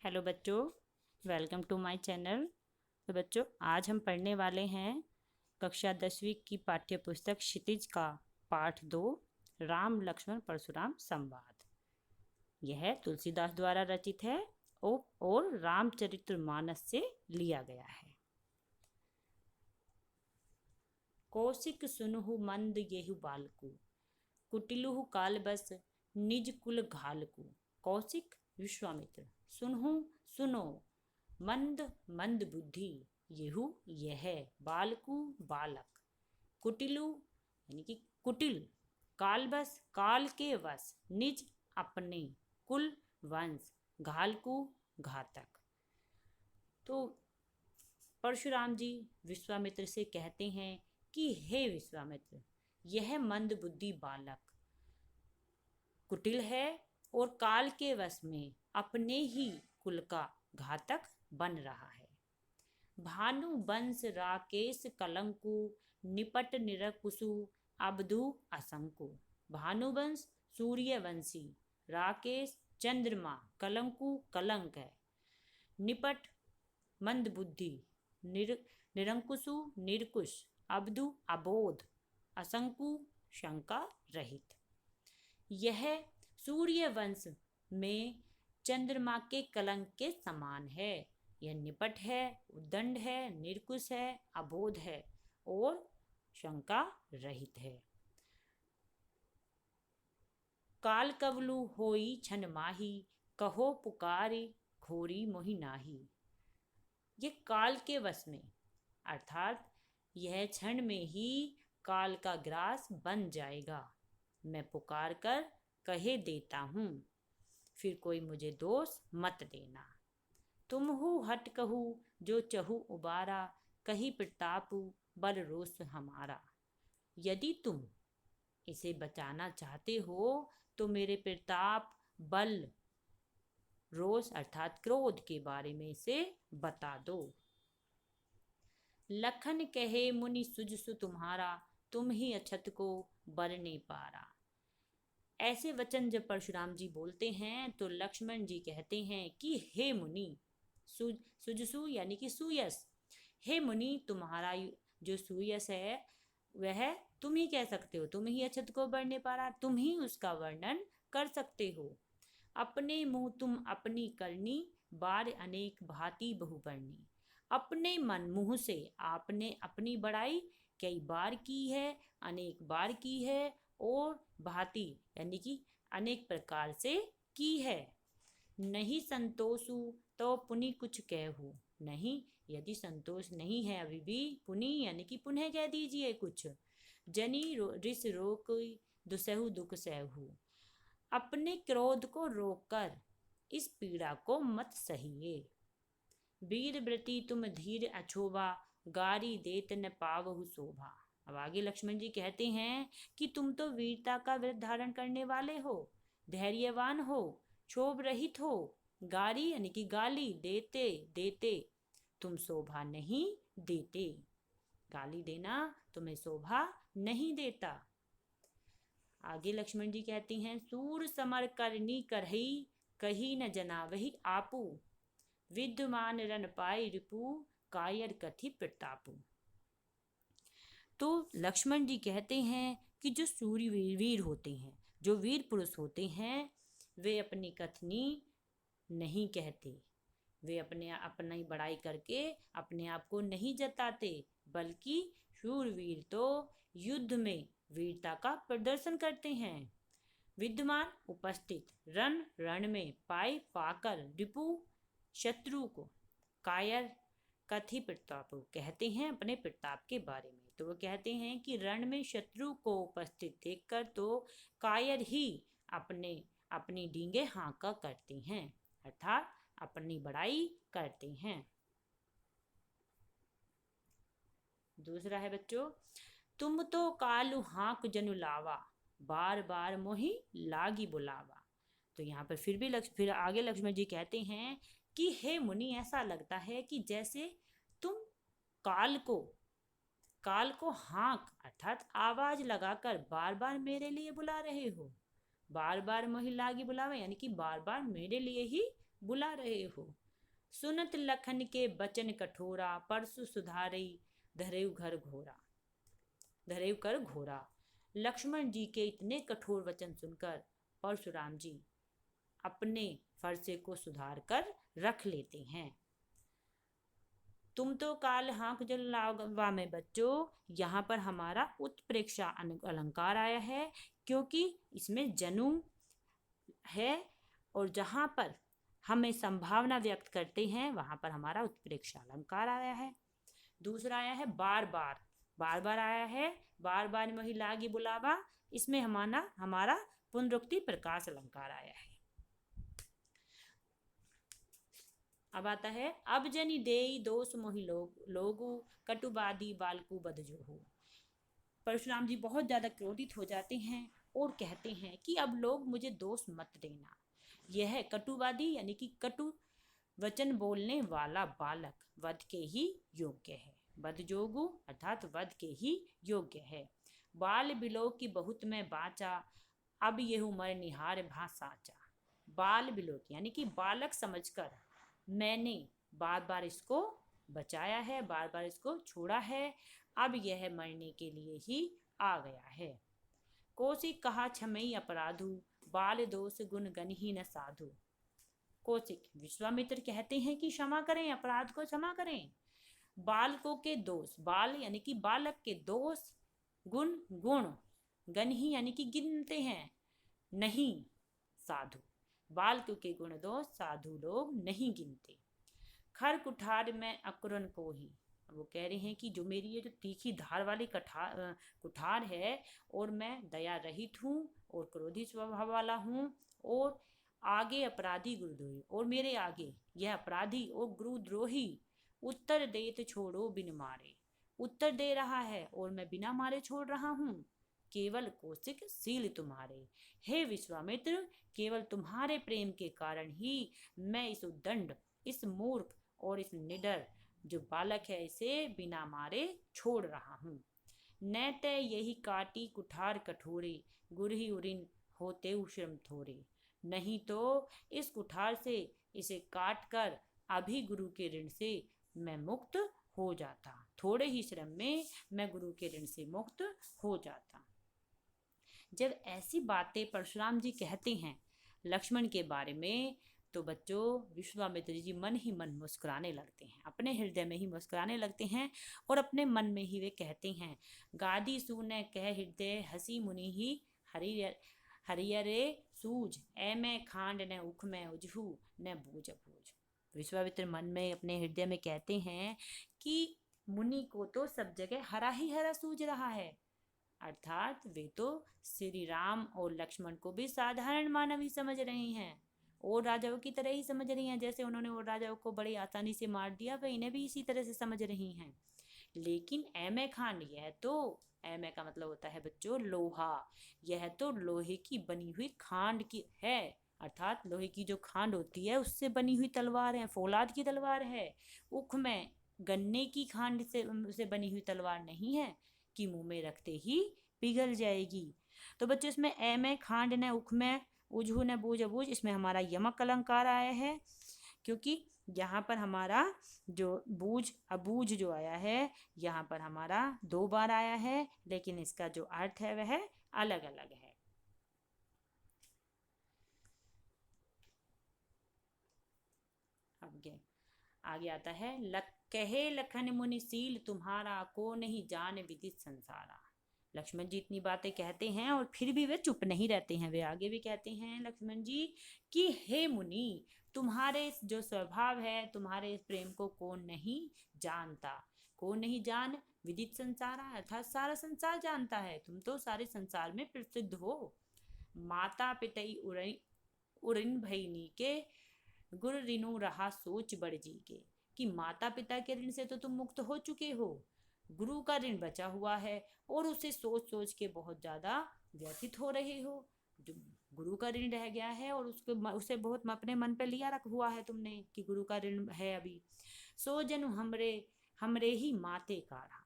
Hello बच्चों, welcome to my channel. तो बच्चों, आज हम पढ़ने वाले हैं कक्षा 10वीं की पाठ्य पुस्तक क्षितिज का पाठ 2, राम लक्ष्मण परशुराम संवाद। यह तुलसीदास द्वारा रचित है और रामचरितमानस से लिया गया है। कौशिक सुनहु मंद येहु बालकु, कुटिलुहु काल बस निज कुल घालकु। कौशिक विश्वामित्र, सुनहु सुनो, मंद मंद बुद्धि, येहु यह, बालकु बालक, कुटिलु यानी कि कुटिल, काल बस काल के वश, निज अपने, कुल वंश, घालकु घातक। तो परशुराम जी विश्वामित्र से कहते हैं कि हे विश्वामित्र, यह मंद बुद्धि बालक कुटिल है और काल के वश में अपने ही कुल का घातक बन रहा है। भानु वंश राकेश कलंकु, निपट निरकुसु अबधु असंकु। भानुवंश सूर्यवंशी, राकेश चंद्रमा, कलंकु कलंक है, निपट मंद बुद्धि, निरंकुशु निरकुश, अबधु अबोध, असंकु शंका रहित। यह सूर्य वंश में चंद्रमा के कलंक के समान है। यह निपट है, उद्दंड है, निर्कुश है, अबोध है और शंका रहित है। काल कवलु होई छन माही, कहो पुकारी घोरी मोहि नाही। ये काल के वश में अर्थात यह क्षण में ही काल का ग्रास बन जाएगा। मैं पुकार कर कहे देता हूँ, फिर कोई मुझे दोष मत देना। तुम हु हट कहू जो चहु उबारा, कही प्रतापु बल रोष हमारा। यदि तुम इसे बचाना चाहते हो तो मेरे प्रताप बल रोष अर्थात क्रोध के बारे में इसे बता दो। लखन कहे मुनि सुजसु तुम्हारा, तुम ही अछत को बरने पारा। ऐसे वचन जब परशुराम जी बोलते हैं तो लक्ष्मण जी कहते हैं कि हे मुनि, सुजसु यानी कि सुयस, हे मुनि तुम्हारा जो सुयस है वह तुम ही कह सकते हो, तुम ही अछत को बरने पारा, तुम ही उसका वर्णन कर सकते हो। अपने मुंह तुम अपनी करनी, बार अनेक भांति बहुबरनी। अपने मन मुंह से आपने अपनी बड़ाई कई बार की है, अनेक बार की है और भांति यानी कि अनेक प्रकार से की है। नहीं संतोषु तो पुनि कुछ कहू, नहीं यदि संतोष नहीं है अभी भी, पुनि यानी कि पुनः कह दीजिए कुछ। जनी रिस रोक दुसहु दुख सहू, अपने क्रोध को रोककर इस पीड़ा को मत सहिए। वीर व्रती तुम धीर अछोभा, गारी देत न पावहु शोभा। अब आगे लक्ष्मण जी कहते हैं कि तुम तो वीरता का व्रत धारण करने वाले हो, धैर्यवान हो, क्षोभ रहित हो, गारी यानी कि गाली देते देते तुम शोभा नहीं देते, गाली देना तुम्हें शोभा नहीं देता। आगे लक्ष्मण जी कहते हैं सूर समर करनी करही, कही न जनावही आपू। विद्यमान रन पाए रिपु, कायर कथि प्रतापु। तो लक्ष्मण जी कहते हैं कि जो सूर्य वीर होते हैं, जो वीर पुरुष होते हैं, वे अपनी कथनी नहीं कहते, वे अपनी बड़ाई करके अपने आप को नहीं जताते, बल्कि शूरवीर तो युद्ध में वीरता का प्रदर्शन करते हैं। विद्यमान उपस्थित, रण रण में, पाए पाकर, रिपु शत्रु को, कायर कथि प्रताप कहते हैं अपने प्रताप के बारे में। तो वो कहते हैं कि रण में शत्रु को उपस्थित देखकर तो कायर ही अपनी डींगे हाँका करते हैं, अर्थात अपनी बड़ाई करते हैं। दूसरा है बच्चों, तुम तो कालु हाँक जनु लावा, बार बार मोहि लागी बुलावा। तो यहाँ पर फिर आगे लक्ष्मण जी कहते हैं कि हे मुनि, ऐसा लगता है कि जैसे तुम काल को हाँक अर्थात आवाज लगाकर बार बार मेरे लिए बुला रहे हो। बार बार मोहि लागी बुलावा यानी कि बार बार मेरे लिए ही बुला रहे हो। सुनत लखन के बचन कठोरा, परसु सुधारई धरेउ घर घोरा, धरेउ कर घोरा। लक्ष्मण जी के इतने कठोर वचन सुनकर परशुराम जी अपने फरसे को सुधार कर रख लेते हैं। तुम तो काल हाँक जल लावा में बच्चों, यहाँ पर हमारा उत्प्रेक्षा अलंकार आया है, क्योंकि इसमें जनु है और जहाँ पर हमें संभावना व्यक्त करते हैं वहाँ पर हमारा उत्प्रेक्षा अलंकार आया है। दूसरा आया है बार बार, बार बार आया है, बार बार वही लागी बुलावा, इसमें हमारा पुनरुक्ति प्रकाश अलंकार आया है। अब आता है अब जनि देई दोष मोहि लोगु, कटुबादी बालकु बध जो हो। परशुराम जी बहुत ज्यादा क्रोधित हो जाते हैं और कहते हैं कि अब लोग मुझे दोष मत देना। यह कटुवादी यानी कि कटु वचन बोलने वाला बालक वध के ही योग्य है। बध जोगु अर्थात वध के ही योग्य है। बाल बिलो की बहुत में बाचा, अब यह उमर निहार भा साचा। बाल बिलो यानी कि बालक समझकर मैंने बार बार इसको बचाया है, बार बार इसको छोड़ा है, अब यह मरने के लिए ही आ गया है। कौशिक कहा क्षमई अपराधु, बाल दोष गुण गण ही न साधु। कौशिक विश्वामित्र कहते हैं कि क्षमा करें, अपराध को क्षमा करें। बालकों के दोष, बाल यानी कि बालक के दोष, गुण गुण, गण ही यानी कि गिनते हैं, नहीं साधु। बालकों के गुण दोष साधु लोग नहीं गिनते। खर कुठार में अकुरन को ही, वो कह रहे हैं कि जो मेरी ये जो तीखी धार वाली कुठार है और मैं दया रहित हूँ और क्रोधी स्वभाव वाला हूँ, और आगे अपराधी गुरुद्रोही, और मेरे आगे यह अपराधी और गुरुद्रोही उत्तर देत छोड़ो बिन मारे, उत्तर दे रहा है और मैं बिना मारे छोड़ रहा हूँ। केवल कौशिक सील तुम्हारे, हे विश्वामित्र, केवल तुम्हारे प्रेम के कारण ही मैं इस उद्दंड, इस मूर्ख और इस निडर जो बालक है इसे बिना मारे छोड़ रहा हूँ। न तय यही काटी कुठार कठोरे, गुरही उरिन होते श्रम थोरे। नहीं तो इस कुठार से इसे काट कर अभी गुरु के ऋण से मैं मुक्त हो जाता, थोड़े ही श्रम में मैं गुरु के ऋण से मुक्त हो जाता। जब ऐसी बातें परशुराम जी कहते हैं लक्ष्मण के बारे में, तो बच्चों विश्वामित्र जी मन ही मन मुस्कुराने लगते हैं, अपने हृदय में ही मुस्कुराने लगते हैं और अपने मन में ही वे कहते हैं, गादी सूने कह हृदय हसी मुनि ही हरियरे सूझ, ए मैं खांड न उख में उजहू न बूझ बूझ। विश्वामित्र मन में अपने हृदय में कहते हैं कि मुनि को तो सब जगह हरा ही हरा सूझ रहा है, अर्थात वे तो श्री राम और लक्ष्मण को भी साधारण मानव ही समझ रहे हैं और राजाओं की तरह ही समझ रही हैं। जैसे उन्होंने और राजाओं को बड़ी आसानी से मार दिया, वे इन्हें भी इसी तरह से समझ रही हैं। लेकिन ऐमे खांड, यह तो ऐमे का मतलब होता है बच्चों लोहा, यह तो लोहे की बनी हुई खांड की है, अर्थात लोहे की जो खांड होती है उससे बनी हुई तलवार है, फौलाद की तलवार है। उख में गन्ने की खांड से बनी हुई तलवार नहीं है कि मुंह में रखते ही पिघल जाएगी। तो बच्चों इसमें ए में खांड न उख में उजहू न बूझ अबूझ, इसमें हमारा यमक अलंकार आया है, क्योंकि यहाँ पर हमारा जो बूझ अबूझ जो आया है यहाँ पर हमारा 2 बार आया है, लेकिन इसका जो अर्थ है वह अलग अलग है। आगे आता है कहे लखन मुनि सील तुम्हारा, को नहीं जान विदित संसारा। लक्ष्मण जी इतनी बातें कहते हैं और फिर भी वे चुप नहीं रहते हैं। वे आगे भी कहते हैं लक्ष्मण जी कि हे मुनि, तुम्हारे जो स्वभाव है, तुम्हारे इस प्रेम को कौन नहीं जानता। कौन नहीं जान विदित संसारा, अर्थात सारा संसार जानता है, तुम तो सारे संसार में प्रसिद्ध हो। माता पितई उरिन भईनी के, गुर ऋणु रहा सोच बड़ जी के, कि माता पिता के ऋण से तो तुम मुक्त हो चुके हो, गुरु का ऋण बचा हुआ है और उसे सोच सोच के बहुत ज्यादा व्यथित हो रहे हो। जो गुरु का ऋण रह गया है और उसे बहुत अपने मन पे लिया रख हुआ है तुमने कि गुरु का ऋण है अभी। सो जनु हमरे ही माते काढ़ा,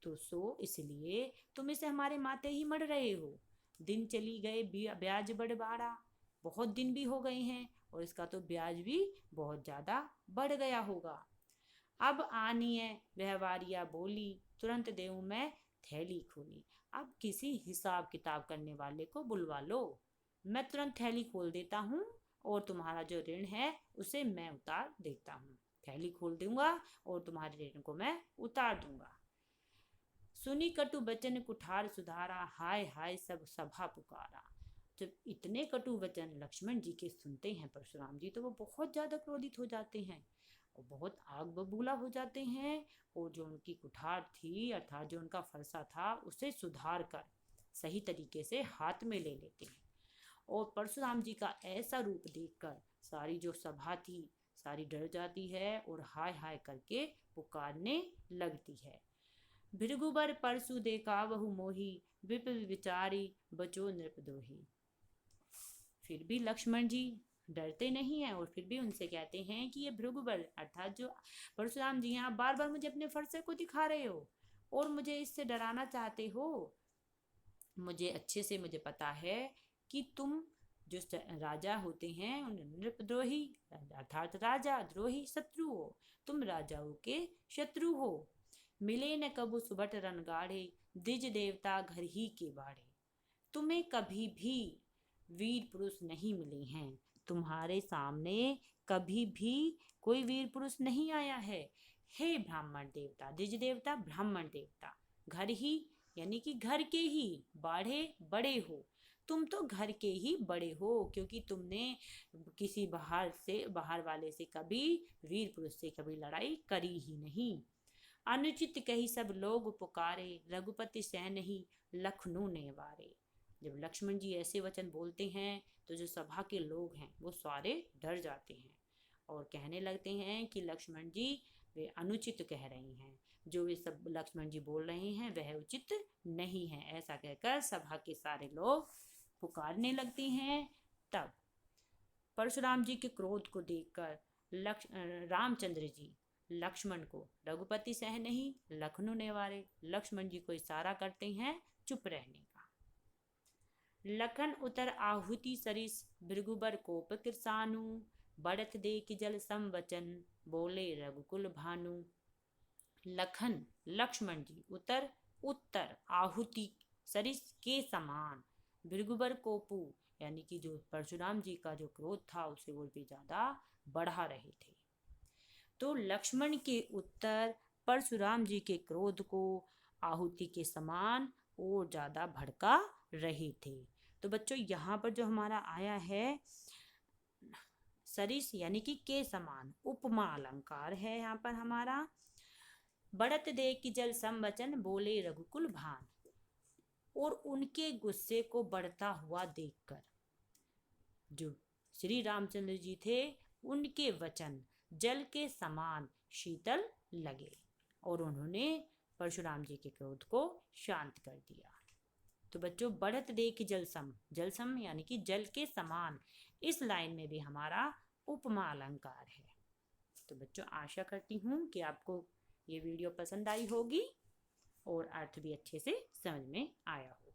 तो सो इसलिए तुम इसे हमारे माते ही मर रहे हो। दिन चली गए ब्याज बड़ बाड़ा, बहुत दिन भी हो गए हैं और इसका तो ब्याज भी बहुत ज़्यादा बढ़ गया होगा। अब आनिए व्यवहारिया बोली, तुरंत देऊं मैं थैली खोली। अब किसी हिसाब किताब करने वाले को बुलवा लो, मैं तुरंत थैली खोल देता हूँ और तुम्हारा जो ऋण है उसे मैं उतार देता हूँ। थैली खोल दूंगा और तुम्हारे ऋण को मैं उतार दूंगा। सुनी कटु बचन कुठार सुधारा, हाय हाय सब सभा पुकारा। जब इतने कटु वचन लक्ष्मण जी के सुनते हैं परशुराम जी, तो वो बहुत ज्यादा क्रोधित हो जाते हैं और बहुत आग बबूला हो जाते हैं, और जो उनकी कुठार थी अर्थात जो उनका फरसा था उसे सुधार कर सही तरीके से हाथ में ले लेते हैं। और परशुराम जी का ऐसा रूप देखकर सारी जो सभा थी सारी डर जाती है और हाय हाय करके पुकारने लगती है। भृगुबर परसु देखावहु मोही, विपिन विचारी बचो नृपदोही। फिर भी लक्ष्मण जी डरते नहीं हैं और फिर भी उनसे कहते हैं कि ये भृगुबर अर्थात जो परशुराम जी हैं, आप बार बार मुझे अपने फरसे को दिखा रहे हो और मुझे इससे डराना चाहते हो। मुझे अच्छे से मुझे पता है कि तुम जो राजा होते हैं उन नृपद्रोही अर्थात राजा द्रोही शत्रु हो, तुम राजाओं के शत्रु हो। मिले न कबू सुबट रन गाढ़े, द्विज देवता घर ही के बाढ़े। तुम्हें कभी भी वीर पुरुष नहीं मिले हैं, तुम्हारे सामने कभी भी कोई वीर पुरुष नहीं आया है। हे ब्राह्मण देवता, द्विज देवता ब्राह्मण देवता, घर ही यानी कि घर के ही बाढ़े बड़े हो। तुम तो घर के ही बड़े हो क्योंकि तुमने किसी बाहर वाले से कभी वीर पुरुष से कभी लड़ाई करी ही नहीं। अनुचित कही सब लोग पुकारे, रघुपति सह नहीं लखनऊ ने वारे। जब लक्ष्मण जी ऐसे वचन बोलते हैं तो जो सभा के लोग हैं वो सारे डर जाते हैं और कहने लगते हैं कि लक्ष्मण जी वे अनुचित कह रहे हैं, जो वे सब लक्ष्मण जी बोल रहे हैं वह उचित नहीं है। ऐसा कहकर सभा के सारे लोग पुकारने लगते हैं। तब परशुराम जी के क्रोध को देखकर रामचंद्र जी लक्ष्मण को रघुपति सह नहीं लखनऊ ने वारे, लक्ष्मण जी को इशारा करते हैं चुप रहने का। लखन उतर आहुति सरिस, भृगुबर कोप कृसानु, बढ़त देख जल संवचन, बोले रघुकुल भानु। लखन लक्ष्मण जी उतर उत्तर आहुति सरिस के समान, भृगुबर कोपु यानी कि जो परशुराम जी का जो क्रोध था उसे वो भी ज्यादा बढ़ा रहे थे। तो लक्ष्मण के उत्तर परशुराम जी के क्रोध को आहुति के समान और ज्यादा भड़का रहे थे। तो बच्चों यहाँ पर जो हमारा आया है सरिस यानी कि के समान, उपमा अलंकार है यहाँ पर हमारा। बढ़त देख कि जल संवचन, बोले रघुकुल भान, और उनके गुस्से को बढ़ता हुआ देखकर जो श्री रामचंद्र जी थे उनके वचन जल के समान शीतल लगे और उन्होंने परशुराम जी के क्रोध को शांत कर दिया। तो बच्चों बढ़त देख जलसम यानी कि जल के समान, इस लाइन में भी हमारा उपमा अलंकार है। तो बच्चों आशा करती हूँ कि आपको ये वीडियो पसंद आई होगी और अर्थ भी अच्छे से समझ में आया होगा।